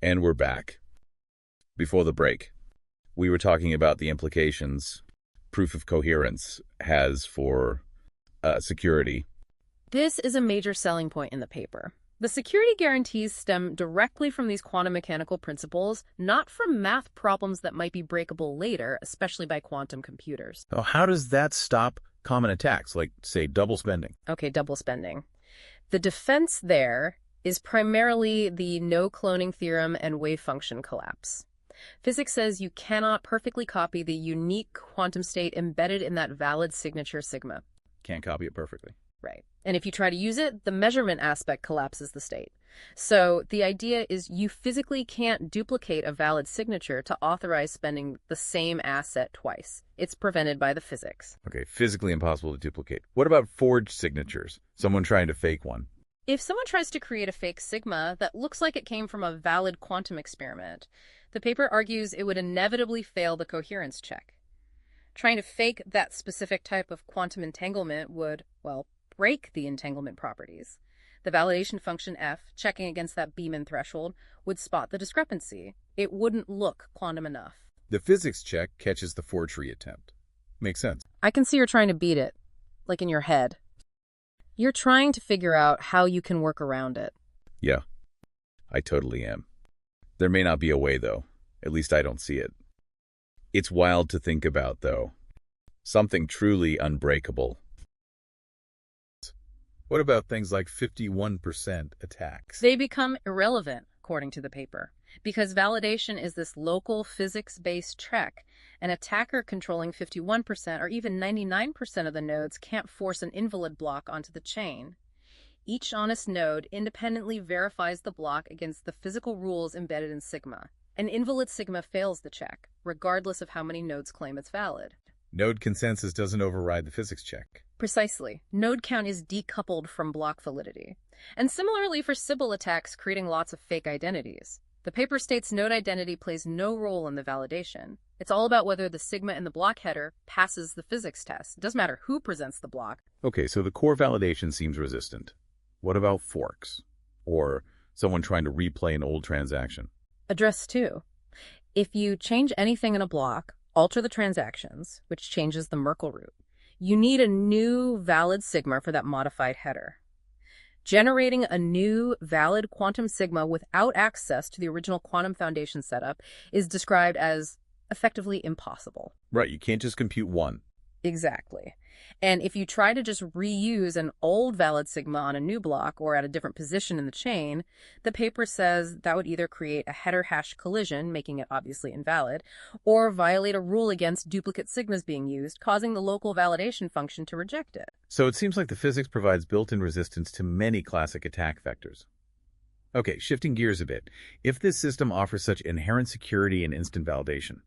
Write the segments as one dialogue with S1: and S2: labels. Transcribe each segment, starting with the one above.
S1: And we're back. Before the break, we were talking about the implications proof of coherence has for security.
S2: This is a major selling point in the paper. The security guarantees stem directly from these quantum mechanical principles, not from math problems that might be breakable later, especially by quantum computers.
S1: So how does that stop common attacks, like, say, double spending?
S2: Okay, double spending. The defense there is primarily the no cloning theorem and wave function collapse. Physics says you cannot perfectly copy the unique quantum state embedded in that valid signature sigma.
S1: Can't copy it perfectly.
S2: Right. And if you try to use it, the measurement aspect collapses the state. So the idea is you physically can't duplicate a valid signature to authorize spending the same asset twice. It's prevented by the physics.
S1: Okay, physically impossible to duplicate. What about forged signatures? Someone trying to fake one.
S2: If someone tries to create a fake sigma that looks like it came from a valid quantum experiment, the paper argues it would inevitably fail the coherence check. Trying to fake that specific type of quantum entanglement would, well, break the entanglement properties. The validation function f, checking against that Beeman threshold, would spot the discrepancy. It wouldn't look quantum enough.
S1: The physics check catches the forgery attempt. Makes sense.
S2: I can see you're trying to beat it, like in your head. You're trying to figure out how you can work around it.
S1: Yeah, I totally am. There may not be a way, though. At least I don't see it. It's wild to think about, though. Something truly unbreakable. What about things like 51% attacks?
S2: They become irrelevant, according to the paper, because validation is this local physics-based check. An attacker controlling 51% or even 99% of the nodes can't force an invalid block onto the chain. Each honest node independently verifies the block against the physical rules embedded in sigma. An invalid sigma fails the check, regardless of how many nodes claim it's valid.
S1: Node consensus doesn't override the physics check.
S2: Precisely. Node count is decoupled from block validity. And similarly for Sybil attacks creating lots of fake identities. The paper states node identity plays no role in the validation. It's all about whether the sigma in the block header passes the physics test. It doesn't matter who presents the block.
S1: Okay, so the core validation seems resistant. What about forks? Or someone trying to replay an old transaction?
S2: Address 2. If you change anything in a block, alter the transactions, which changes the Merkle root, you need a new valid sigma for that modified header. Generating a new valid quantum sigma without access to the original quantum foundation setup is described as effectively impossible.
S1: Right, you can't just compute one.
S2: Exactly. And if you try to just reuse an old valid sigma on a new block or at a different position in the chain, the paper says that would either create a header hash collision, making it obviously invalid, or violate a rule against duplicate sigmas being used, causing the local validation function to reject it.
S1: So it seems like the physics provides built-in resistance to many classic attack vectors. Okay, shifting gears a bit. If this system offers such inherent security and instant validation,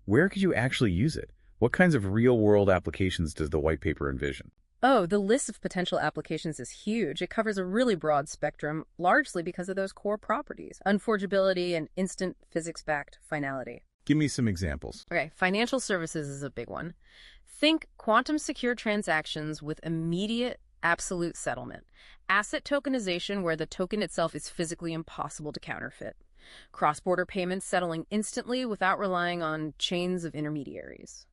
S1: where could you actually use it? What kinds of real-world applications does the white paper envision?
S2: Oh, the list of potential applications is huge. It covers a really broad spectrum, largely because of those core properties, unforgeability and instant physics-backed finality.
S1: Give me some examples.
S2: Okay, financial services is a big one. Think quantum-secure transactions with immediate absolute settlement. Asset tokenization where the token itself is physically impossible to counterfeit. Cross-border payments settling instantly without relying on chains of intermediaries.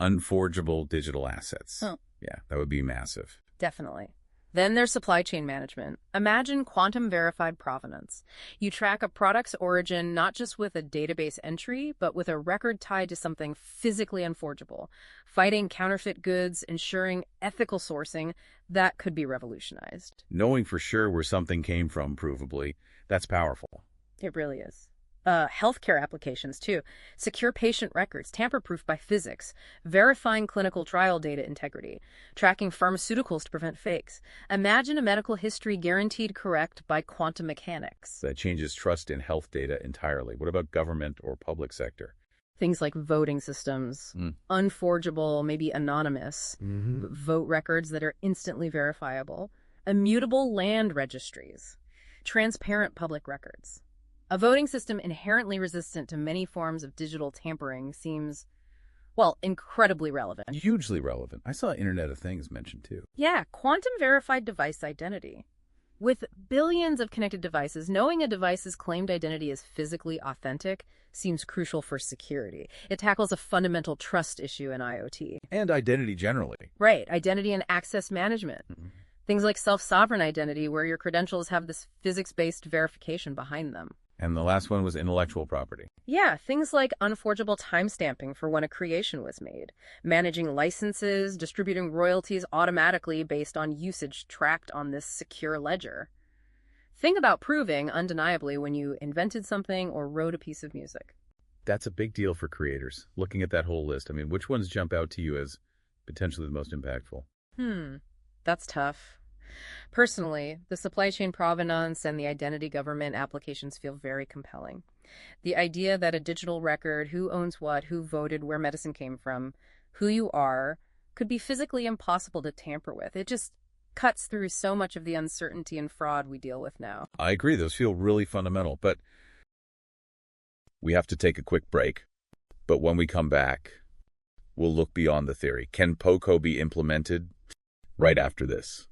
S1: Unforgeable digital assets.
S2: Oh.
S1: Yeah, that would be massive.
S2: Definitely. Then there's supply chain management. Imagine quantum-verified provenance. You track a product's origin not just with a database entry, but with a record tied to something physically unforgeable. Fighting counterfeit goods, ensuring ethical sourcing, that could be revolutionized.
S1: Knowing for sure where something came from, provably, that's powerful.
S2: It really is. Healthcare applications, too. Secure patient records, tamper-proof by physics, verifying clinical trial data integrity, tracking pharmaceuticals to prevent fakes. Imagine a medical history guaranteed correct by quantum mechanics.
S1: That changes trust in health data entirely. What about government or public sector?
S2: Things like voting systems, unforgeable, maybe anonymous, vote records that are instantly verifiable, immutable land registries, transparent public records. A voting system inherently resistant to many forms of digital tampering seems, well, incredibly relevant.
S1: Hugely relevant. I saw Internet of Things mentioned too.
S2: Yeah, quantum verified device identity. With billions of connected devices, knowing a device's claimed identity is physically authentic seems crucial for security. It tackles a fundamental trust issue in IoT.
S1: And identity generally.
S2: Right, identity and access management.
S1: Mhm.
S2: Things like self-sovereign identity, where your credentials have this physics-based verification behind them.
S1: And the last one was intellectual property.
S2: Yeah, things like unforgeable timestamping for when a creation was made, managing licenses, distributing royalties automatically based on usage tracked on this secure ledger. Think about proving undeniably when you invented something or wrote a piece of music.
S1: That's a big deal for creators. Looking at that whole list, I mean, which ones jump out to you as potentially the most impactful?
S2: That's tough. Personally, the supply chain provenance and the identity government applications feel very compelling. The idea that a digital record, who owns what, who voted, where medicine came from, who you are, could be physically impossible to tamper with. It just cuts through so much of the uncertainty and fraud we deal with now.
S1: I agree. Those feel really fundamental, but we have to take a quick break. But when we come back, we'll look beyond the theory. Can PoCoh be implemented? Right after this.